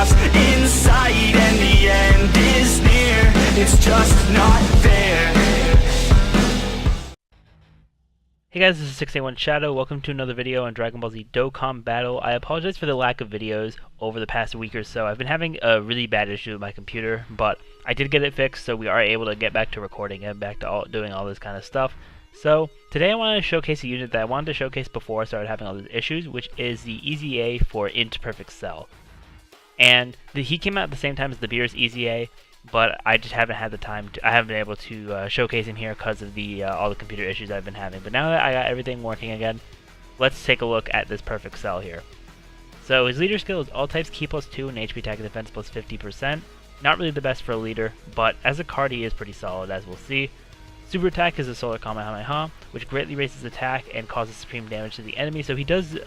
lost inside, and the end is near. It's just not there. Hey guys, this is 681 Shadow. Welcome to another video on Dragon Ball Z Dokkan Battle. I apologize for the lack of videos over the past week or so. I've been having a really bad issue with my computer, but I did get it fixed, so we are able to get back to recording and back to doing all this kind of stuff. So today I wanted to showcase a unit that I wanted to showcase before I started having all these issues, which is the EZA for INT Perfect Cell. And he came out at the same time as the Beerus EZA, but I just haven't had the time I haven't been able to showcase him here because of the all the computer issues I've been having. But now that I got everything working again, let's take a look at this Perfect Cell here. So his leader skill is all types Ki +2 and HP attack and defense +50%. Not really the best for a leader, but as a card he is pretty solid, as we'll see. Super attack is a solar Kamehameha, which greatly raises attack and causes supreme damage to the enemy, so he does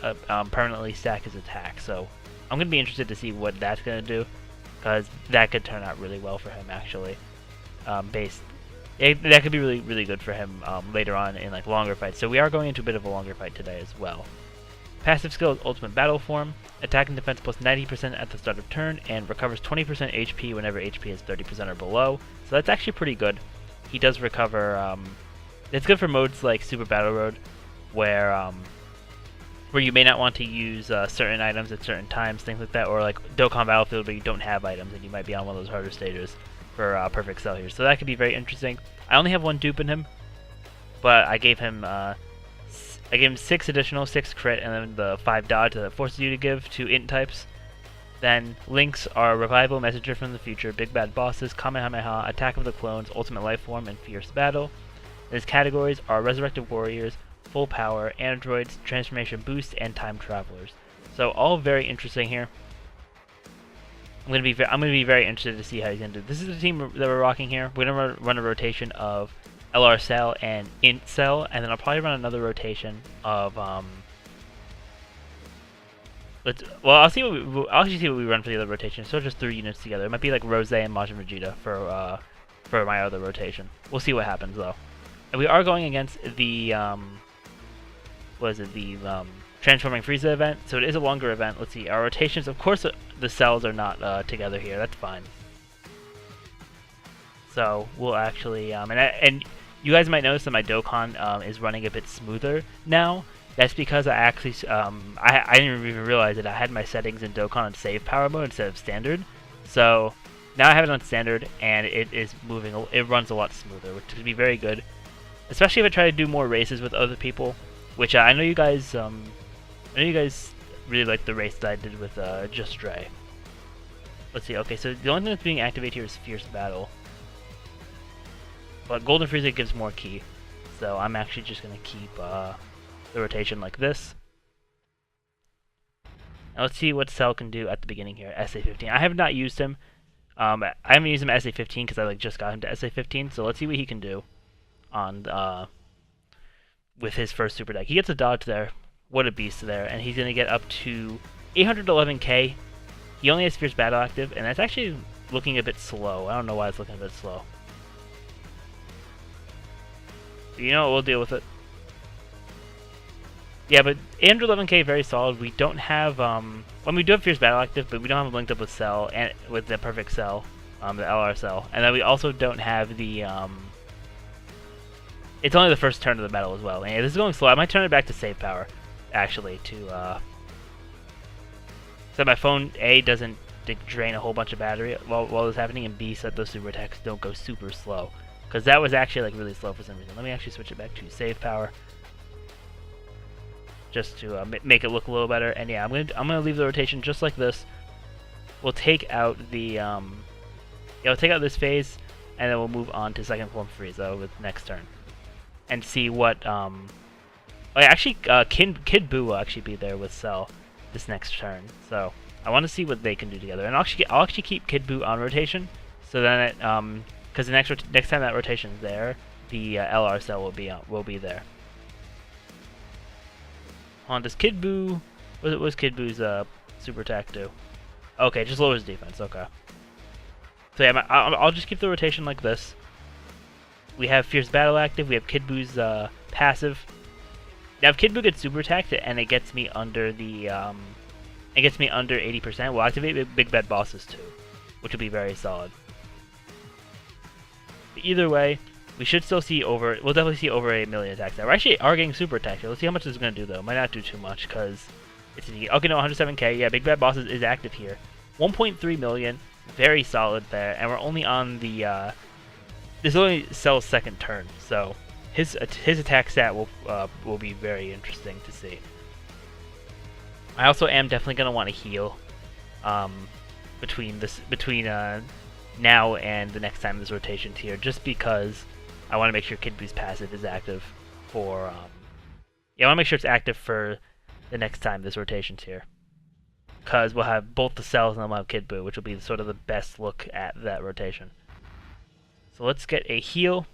permanently stack his attack. So I'm going to be interested to see what that's going to do, because that could turn out really well for him, actually. That could be really good for him later on in like longer fights. So we are going into a bit of a longer fight today as well. Passive skill is Ultimate Battle Form, attack and defense +90% at the start of turn, and recovers 20% HP whenever HP is 30% or below. So that's actually pretty good. He does recover. It's good for modes like Super Battle Road, where you may not want to use certain items at certain times, things like that, or like Dokkan Battlefield where you don't have items and you might be on one of those harder stages for Perfect Cell here. So that could be very interesting. I only have one dupe in him, but I gave him 6 additional, 6 crit, and then the 5 dodge that it forces you to give to INT types. Then links are Revival, Messenger from the Future, Big Bad Bosses, Kamehameha, Attack of the Clones, Ultimate Life Form, and Fierce Battle. His categories are Resurrected Warriors, Full Power, Androids, Transformation Boost, and Time Travelers. So all very interesting here. I'm gonna be very interested to see how he's gonna do. This is the team that we're rocking here. We're gonna run a rotation of LR Cell and INT Cell, and then I'll probably run another rotation of I'll actually see what we run for the other rotation. So just 3 units together. It might be like Rose and Majin Vegeta for my other rotation. We'll see what happens though. And we are going against the Transforming Frieza event, so it is a longer event. Let's see, our rotations, of course the cells are not together here, that's fine. So we'll actually, and you guys might notice that my Dokkan is running a bit smoother now. That's because I actually, I didn't even realize that I had my settings in Dokkan on save power mode instead of standard. So now I have it on standard, and it runs a lot smoother, which would be very good. Especially if I try to do more races with other people, which I know you guys, really like the race that I did with Just Dre. Let's see. Okay, so the only thing that's being activated here is Fierce Battle, but Golden Frieza gives more Ki, so I'm actually just gonna keep the rotation like this. Now let's see what Cell can do at the beginning here. SA15. I have not used him. I haven't used him at SA15 because I just got him to SA15. So let's see what he can do on with his first super deck. He gets a dodge there. What a beast there, and he's gonna get up to 811k. He only has Fierce Battle active, and that's actually looking a bit slow. I don't know why it's looking a bit slow. But you know what? We'll deal with it. Yeah, but 811k very solid. We don't have we do have Fierce Battle active, but we don't have him linked up with Cell and with the Perfect Cell, the LR Cell, and then we also don't have the It's only the first turn of the battle as well. And yeah, this is going slow. I might turn it back to save power, actually, to so my phone A doesn't drain a whole bunch of battery while this is happening, and B, so that those super attacks don't go super slow, because that was actually like really slow for some reason. Let me actually switch it back to save power, just to make it look a little better. And yeah, I'm gonna leave the rotation just like this. We'll take out the we'll take out this phase, and then we'll move on to second form Frieza with next turn, and see what actually Kid Buu will actually be there with Cell this next turn. So I want to see what they can do together, and I'll actually keep Kid Buu on rotation, so then it because the next time that rotation's there, the LR Cell will be there. Does Kid Buu... What was Kid Buu's super attack do? Okay, just lowers defense, okay. So yeah, I'll just keep the rotation like this. We have Fierce Battle active, we have Kid Buu's passive. Now if Kid Buu gets super attacked and it gets me under the and gets me under 80%, we'll activate Big Bad Bosses too, which will be very solid. But either way, we should still see over, we'll definitely see over 1 million attacks now. We actually are getting super attacks here. Let's see how much this is going to do though. Might not do too much because it's okay, no, 107k. Yeah, Big Bad Bosses is active here. 1.3 million, very solid there, and we're only on the, this only Cell's second turn, so his attack stat will be very interesting to see. I also am definitely going to want to heal between now and the next time this rotation's here, just because I want to make sure Kid Boo's passive is active for, yeah, I want to make sure it's active for the next time this rotation's here. Because we'll have both the cells and then we'll have Kid Buu, which will be sort of the best look at that rotation. So let's get a heal.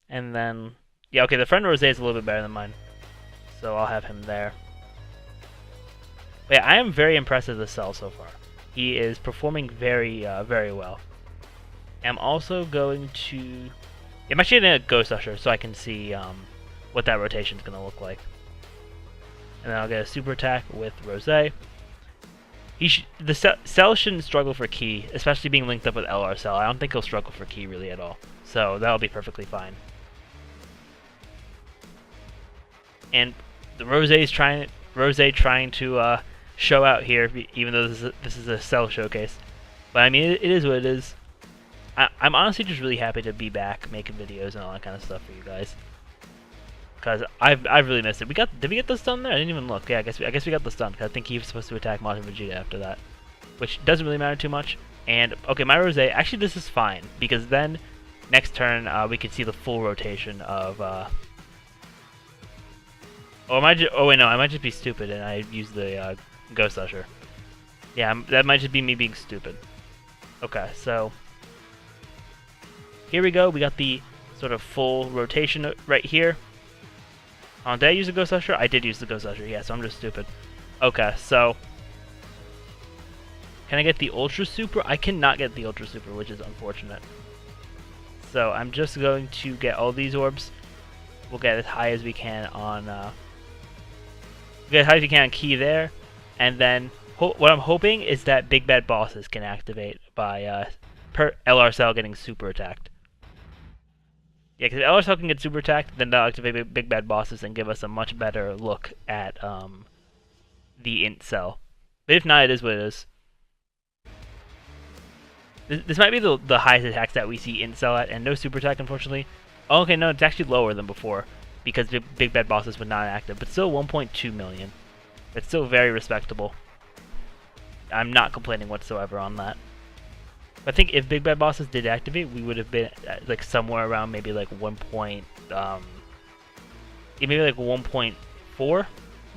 And then, yeah, okay, the friend Rose is a little bit better than mine. So I'll have him there. But yeah, I am very impressed with the cell so far. He is performing very, very well. I'm also going to... I'm actually going to Ghost Usher so I can see what that rotation is going to look like. And then I'll get a super attack with Rose. The Cell shouldn't struggle for Ki, especially being linked up with LR Cell. I don't think he'll struggle for Ki really at all. So that'll be perfectly fine. And the Rose trying to show out here, even though this is a Cell showcase. But I mean, it is what it is. I'm honestly just really happy to be back making videos and all that kind of stuff for you guys, because I've really missed it. Did we get this done there? I didn't even look. Yeah, I guess we got this done, because I think he was supposed to attack Majin Vegeta after that, which doesn't really matter too much. And okay, my Rose, actually this is fine, because then next turn we can see the full rotation of oh wait, no, I might just be stupid and I use the Ghost Usher. Yeah, that might just be me being stupid. Okay, so here we go. We got the sort of full rotation right here. Did I use the Ghost Usher? I did use the Ghost Usher, yeah, so I'm just stupid. Okay, so can I get the Ultra Super? I cannot get the Ultra Super, which is unfortunate. So I'm just going to get all these orbs. We'll get as high as we can on get as high as we can on Ki there, and then what I'm hoping is that Big Bad Bosses can activate by per LR Cell getting super attacked. Yeah, because if LR Cell can get super attacked, then that'll activate Big Bad Bosses and give us a much better look at the INT Cell. But if not, it is what it is. This might be the highest attack that we see INT Cell at, and no super attack, unfortunately. Oh, okay, no, it's actually lower than before, because Big Bad Bosses were not active, but still 1.2 million. It's still very respectable. I'm not complaining whatsoever on that. I think if Big Bad Bosses did activate, we would have been like somewhere around maybe like maybe like 1.4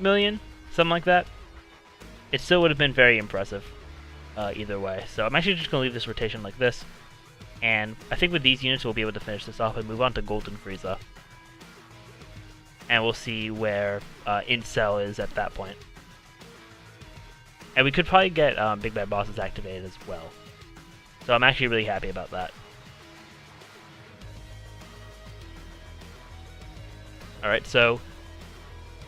million, something like that. It still would have been very impressive either way. So I'm actually just going to leave this rotation like this, and I think with these units we'll be able to finish this off and move on to Golden Frieza. And we'll see where INT Cell is at that point. And we could probably get Big Bad Bosses activated as well. So I'm actually really happy about that. Alright, so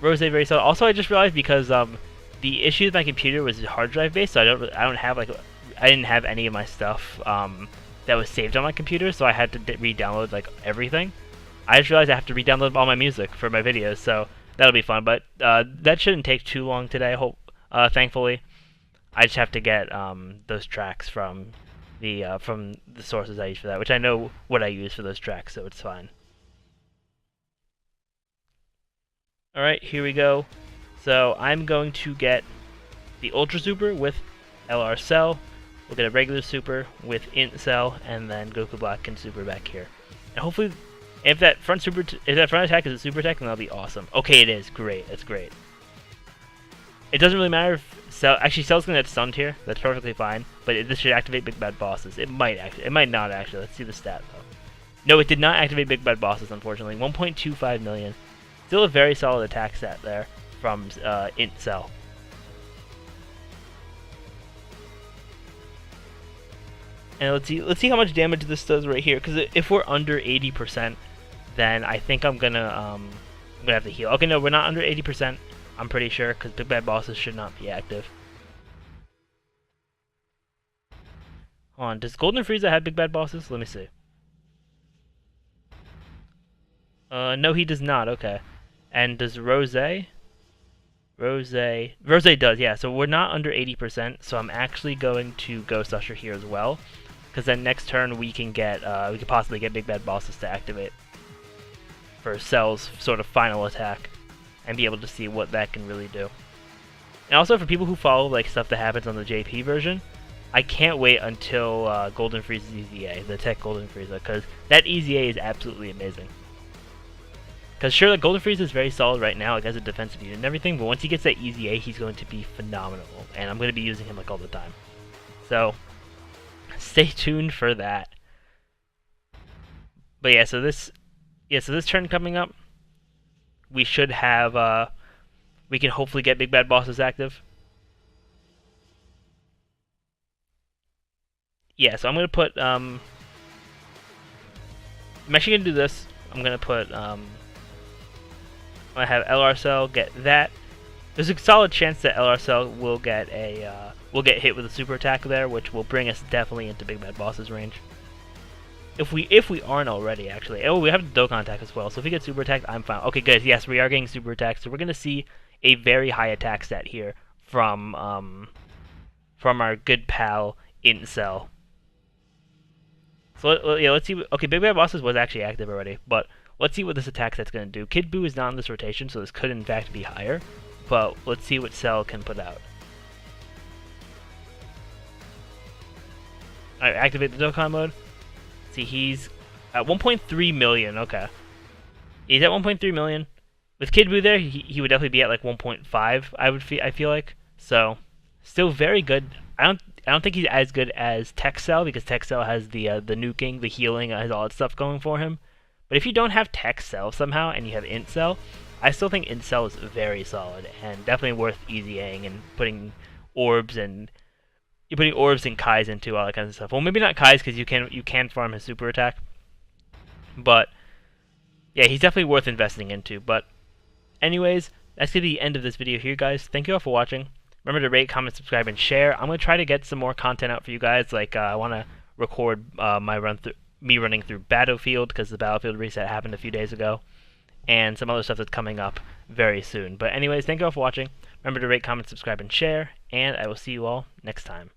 Rose very solid. Also, I just realized because the issue with my computer was hard drive based, so I didn't have any of my stuff that was saved on my computer, so I had to re-download like everything. I just realized I have to re-download all my music for my videos, so that'll be fun. But that shouldn't take too long today. Thankfully, I just have to get those tracks from the sources I use for that, which I know what I use for those tracks, so it's fine. Alright, here we go. So I'm going to get the Ultra Super with LR Cell. We'll get a regular Super with INT Cell, and then Goku Black can Super back here. And hopefully, if that front attack is a super attack, then that'll be awesome. Okay, it is. Great. That's great. It doesn't really matter if Cell... Actually, Cell's going to get stunned here. That's perfectly fine. But this should activate Big Bad Bosses. It might not actually. Let's see the stat, though. No, it did not activate Big Bad Bosses, unfortunately. 1.25 million. Still a very solid attack stat there from INT Cell. And let's see how much damage this does right here. Because if we're under 80%, then I think I'm gonna have to heal. Okay, no, we're not under 80%. I'm pretty sure, because Big Bad Bosses should not be active. Hold on, does Golden Frieza have Big Bad Bosses? Let me see. No, he does not. Okay. And does Rose? Rose does, yeah. So we're not under 80%. So I'm actually going to Ghost Usher here as well, because then next turn we can get, we could possibly get Big Bad Bosses to activate for Cell's sort of final attack, and be able to see what that can really do. And also for people who follow like stuff that happens on the JP version, I can't wait until Golden Frieza's EZA, the Tech Golden Frieza, because that EZA is absolutely amazing. Because sure, like, Golden Frieza is very solid right now, like as a defensive unit and everything, but once he gets that EZA, he's going to be phenomenal, and I'm going to be using him like all the time. So, stay tuned for that. But yeah, so this turn coming up, we should have, we can hopefully get Big Bad Bosses active. Yeah, so I'm going to put, I'm actually going to do this. I'm going to put, I have LR Cell get that. There's a solid chance that LR Cell will get a will get hit with a super attack there, which will bring us definitely into Big Bad Boss's range. If we aren't already, actually. Oh, we have the Dokkan attack as well. So if we get super attacked, I'm fine. Okay, good. Yes, we are getting super attacked. So we're gonna see a very high attack stat here from our good pal INT Cell. So yeah, let's see. Okay, Big Bad Bosses was actually active already, but let's see what this attack set's going to do. Kid Buu is not in this rotation, so this could in fact be higher. But let's see what Cell can put out. Alright, activate the Dokkan mode. See, he's at 1.3 million. Okay. He's at 1.3 million. With Kid Buu there, he would definitely be at like 1.5, I feel like. So, still very good. I don't think he's as good as Tech Cell, because Tech Cell has the nuking, the healing, has all that stuff going for him. But if you don't have Tech Cell somehow, and you have INT Cell, I still think INT Cell is very solid, and definitely worth EZAing and putting orbs and Kais into all that kind of stuff. Well, maybe not Kais, because you can farm his super attack. But yeah, he's definitely worth investing into. But anyways, that's gonna be the end of this video here, guys. Thank you all for watching. Remember to rate, comment, subscribe, and share. I'm gonna try to get some more content out for you guys. Like I want to record me running through Battlefield, because the Battlefield reset happened a few days ago, and some other stuff that's coming up very soon. But anyways, thank you all for watching. Remember to rate, comment, subscribe, and share, and I will see you all next time.